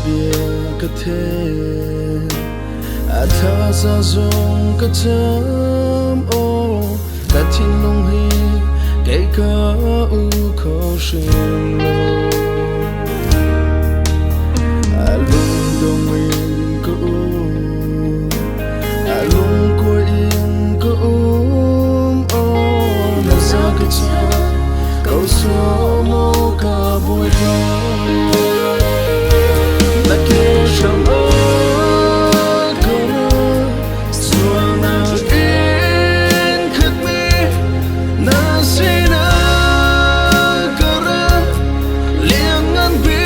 bia ka the a tha sa zong ka cham o ka thin long hi ke ka u kho shin lo a lung dong in ko u a lung ko in ko o na sa ka cha câu số mô ca bồi đau ta kêu trong ơ câu xua na in khắc mi na si na câu ra liang ngăn bi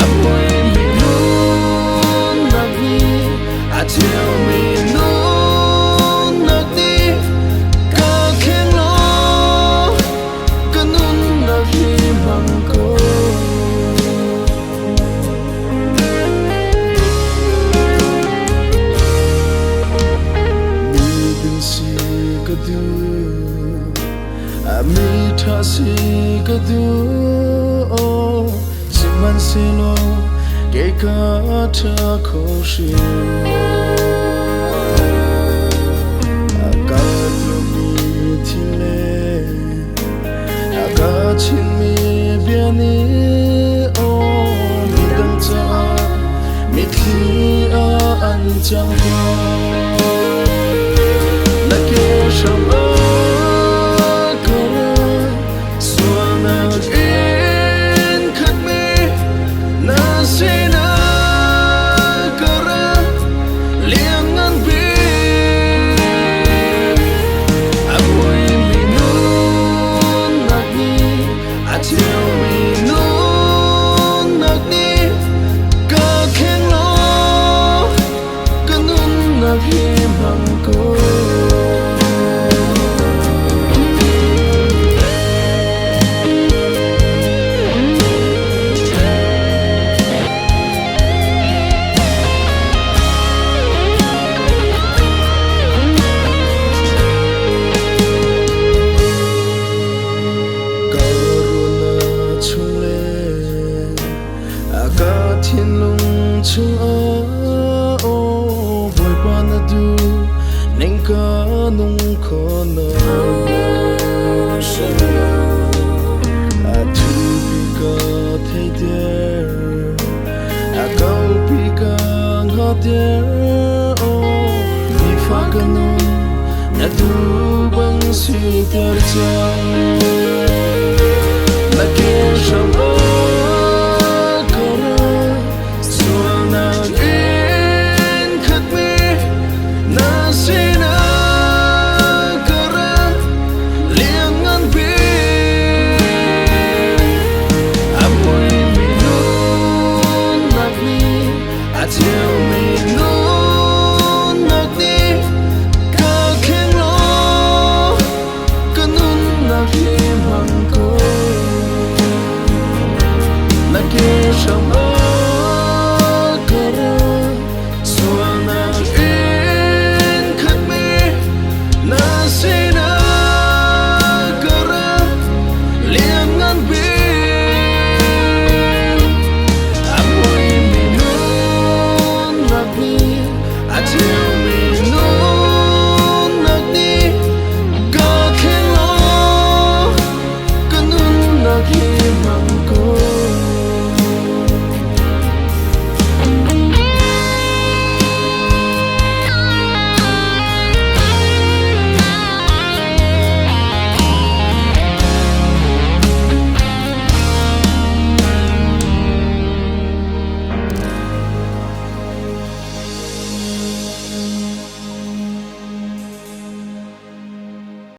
áp quay mi nun nạc đi a chiều mi nun nạc đi mi tha si ka du o si man si lo ke ka tha kho shi a ka tu mi thi le a ka chin mi bia ni o mi dang cha mi thi a an chang ba na ke sham thiên lung chung ơ ô vội qua na du nên cả nung khó nở a thu pi ca thấy đer a câu pi ca ngó đer ô đi pha ca nung na du băng suy đer chăng là kia trong